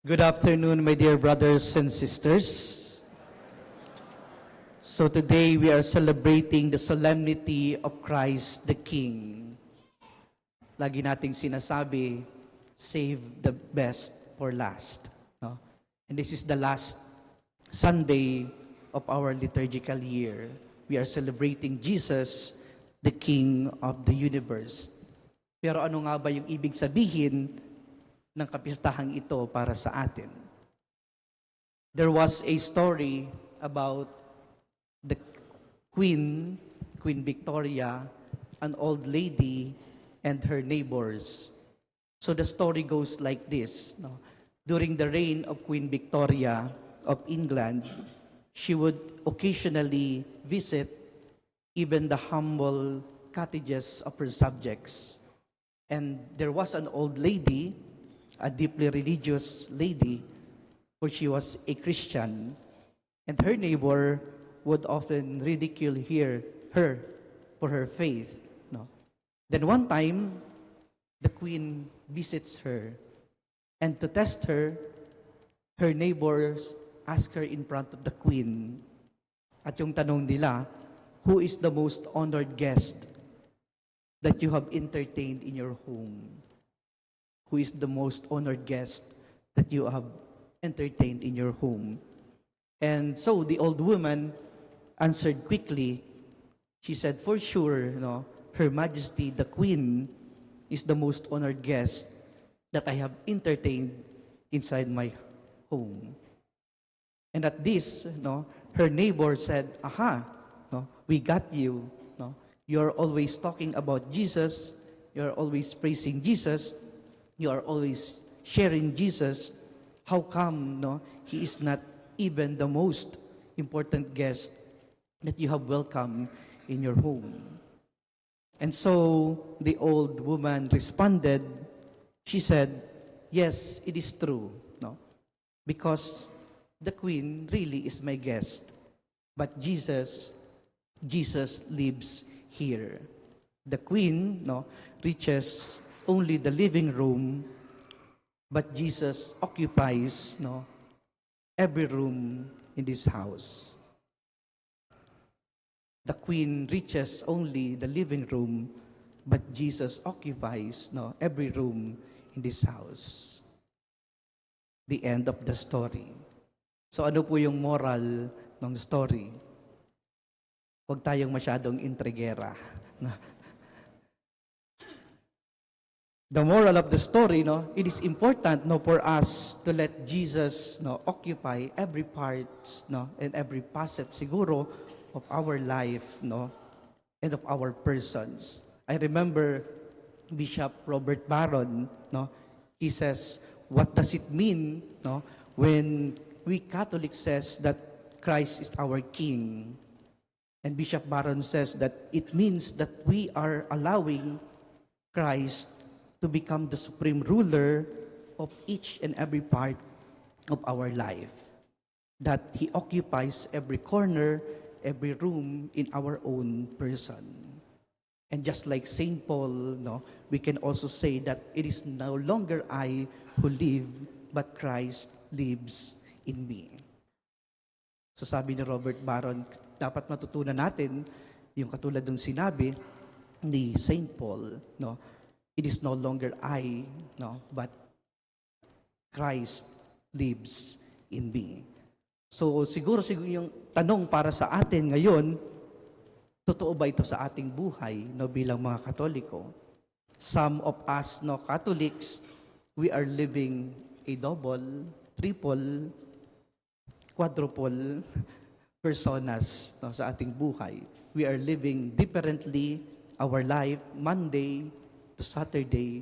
Good afternoon, my dear brothers and sisters. So today we are celebrating the solemnity of Christ the King. Lagi nating sinasabi, save the best for last. No? And this is the last Sunday of our liturgical year. We are celebrating Jesus, the King of the universe. Pero ano nga ba yung ibig sabihin ng kapistahang ito para sa atin? There was a story about the Queen Victoria, an old lady, and her neighbors. So the story goes like this. No? During the reign of Queen Victoria of England, she would occasionally visit even the humble cottages of her subjects. And there was an old lady, a deeply religious lady, for she was a Christian, and her neighbor would often ridicule her for her faith. No? Then one time, the queen visits her, and to test her, her neighbors ask her in front of the queen. At yung tanong nila, who is the most honored guest that you have entertained in your home? Who is the most honored guest that you have entertained in your home? And so the old woman answered quickly. She said, for sure, Her Majesty, the Queen, is the most honored guest that I have entertained inside my home. And at this, her neighbor said, aha, we got you. You're always talking about Jesus. You're always praising Jesus. You are always sharing Jesus. How come, he is not even the most important guest that you have welcomed in your home? And so the old woman responded. She said, yes, it is true, because the queen really is my guest. But Jesus lives here. The queen, reaches only the living room, but Jesus occupies every room in this house. The queen reaches only the living room, but Jesus occupies every room in this house. The end of the story. So ano po yung moral ng story? Huwag tayong masyadong intrigera. The moral of the story, it is important for us to let Jesus occupy every part and every facet siguro of our life and of our persons. I remember Bishop Robert Barron, he says, what does it mean when we Catholics says that Christ is our King? And Bishop Barron says that it means that we are allowing Christ to become the supreme ruler of each and every part of our life. That He occupies every corner, every room in our own person. And just like St. Paul, we can also say that it is no longer I who live, but Christ lives in me. So sabi ni Robert Barron, dapat matutunan natin yung katulad ng sinabi ni St. Paul, it is no longer I, but Christ lives in me. So siguro yung tanong para sa atin ngayon, totoo ba ito sa ating buhay bilang mga Katoliko? Some of us Catholics, we are living a double, triple, quadruple personas sa ating buhay. We are living differently our life Monday to Saturday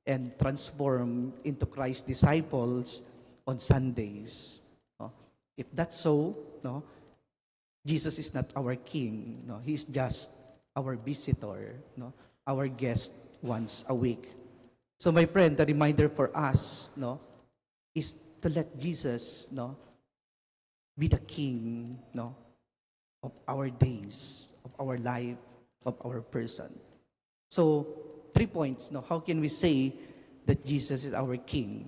and transform into Christ's disciples on Sundays. If that's so, Jesus is not our King. He is just our visitor, our guest once a week. So my friend, the reminder for us is to let Jesus be the King of our days, of our life, of our person. So 3 points. How can we say that Jesus is our King?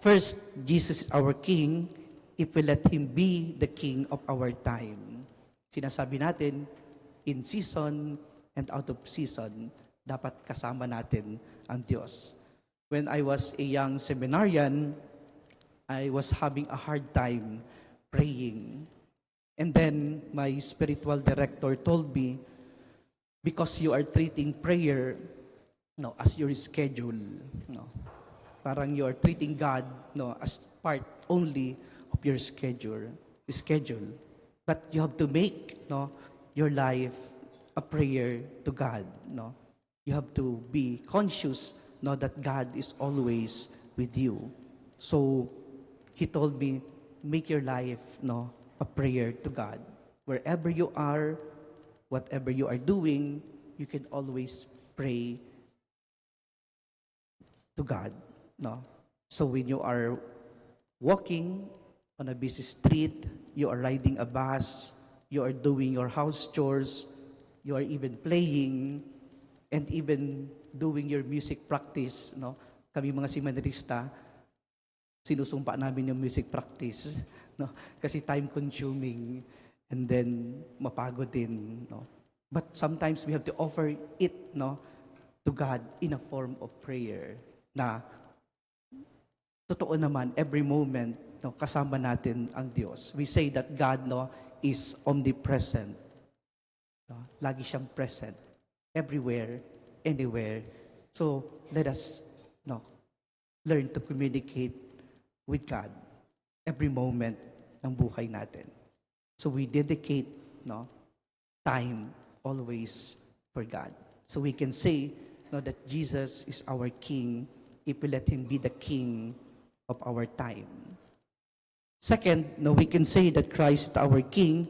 First, Jesus is our King if we let Him be the King of our time. Sinasabi natin, in season and out of season, dapat kasama natin ang Diyos. When I was a young seminarian, I was having a hard time praying. And then my spiritual director told me, because you are treating prayer as your schedule. Parang you are treating God as part only of your schedule. But you have to make your life a prayer to God. You have to be conscious that God is always with you. So he told me, make your life a prayer to God. Wherever you are, whatever you are doing, you can always pray to God. So when you are walking on a busy street, you are riding a bus, you are doing your house chores, you are even playing, and even doing your music practice. Kami mga seminarista, sinusumpa namin yung music practice. Kasi time-consuming. And then, mapagod din. But sometimes we have to offer it to God in a form of prayer. Na, totoo naman, every moment, kasama natin ang Diyos. We say that God is omnipresent. Lagi siyang present. Everywhere, anywhere. So, let us learn to communicate with God every moment ng buhay natin. So we dedicate time always for God. So we can say that Jesus is our King if we let Him be the King of our time. Second, we can say that Christ is our King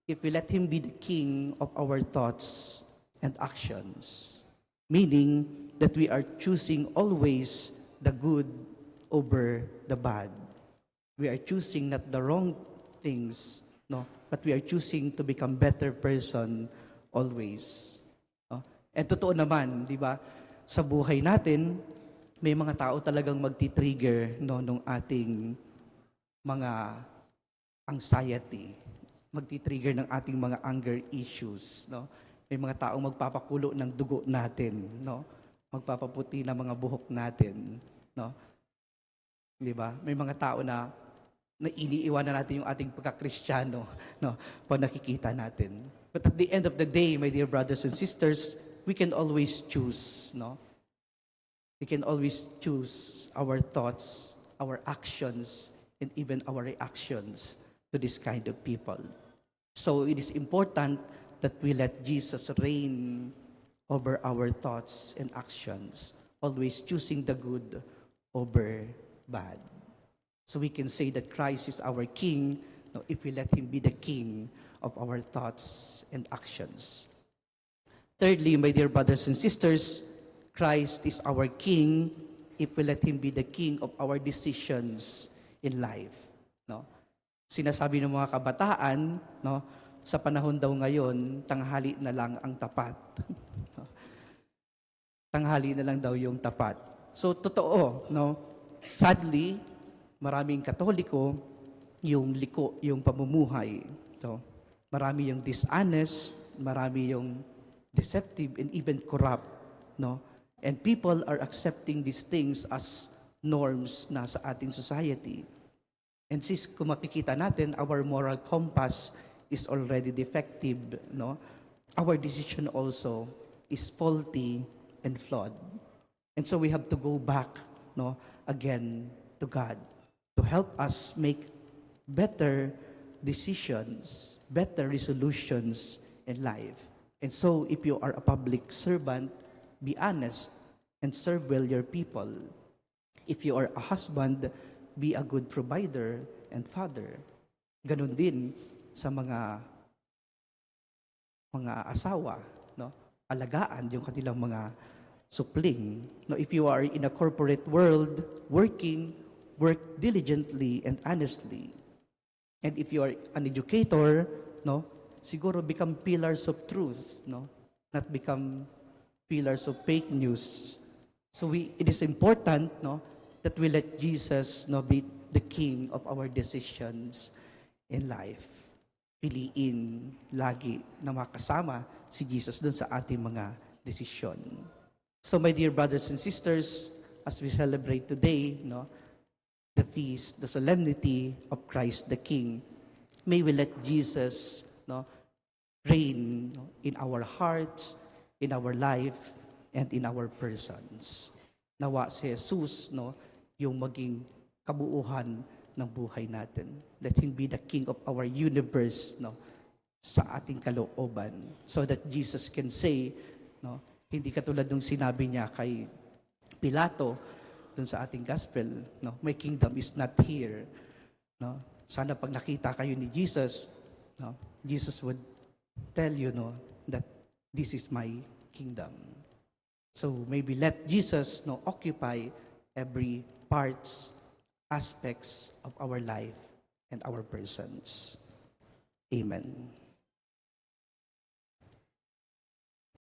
if we let Him be the King of our thoughts and actions. Meaning that we are choosing always the good over the bad. We are choosing not the wrong things, but we are choosing to become better person always. And totoo naman, di ba, sa buhay natin, may mga tao talagang magti-trigger nung ating mga anxiety, magti-trigger ng ating mga anger issues. May mga taong magpapakulo ng dugo natin, magpapaputi ng mga buhok natin. Di ba? May mga tao na iniiwanan natin yung ating pagkakristyano pag nakikita natin. But at the end of the day, my dear brothers and sisters, we can always choose. We can always choose our thoughts, our actions, and even our reactions to this kind of people. So it is important that we let Jesus reign over our thoughts and actions, always choosing the good over bad. So we can say that Christ is our King if we let Him be the King of our thoughts and actions. Thirdly, my dear brothers and sisters, Christ is our King if we let Him be the King of our decisions in life. Sinasabi ng mga kabataan, sa panahon daw ngayon, tanghali na lang ang tapat. Tanghali na lang daw yung tapat. So totoo, sadly, maraming Katoliko, yung liko, yung pamumuhay. Marami yung dishonest, marami yung deceptive, and even corrupt. And people are accepting these things as norms na sa ating society. And since kung makikita natin, our moral compass is already defective. Our decision also is faulty and flawed. And so we have to go back again to God to help us make better decisions, better resolutions in life. And so if you are a public servant, be honest and serve well your people. If you are a husband, be a good provider and father. Ganon din sa mga asawa, alagaan yung kanilang mga supling. If you are in a corporate world, work diligently and honestly. And if you are an educator, siguro become pillars of truth, not become pillars of fake news. So it is important, that we let Jesus be the king of our decisions in life. Piliin lagi na makasama si Jesus doon sa ating mga desisyon. So my dear brothers and sisters, as we celebrate today, the feast, the solemnity of Christ the King, may we let Jesus reign in our hearts, in our life, and in our persons. Nawa si Jesus yung maging kabuuhan ng buhay natin. Let Him be the King of our universe sa ating kalooban. So that Jesus can say, hindi katulad nung sinabi niya kay Pilato dun sa ating gospel, my kingdom is not here. Sana pag nakita kayo ni Jesus, Jesus would tell you that this is my kingdom. So maybe let Jesus occupy every parts, aspects of our life and our persons. Amen.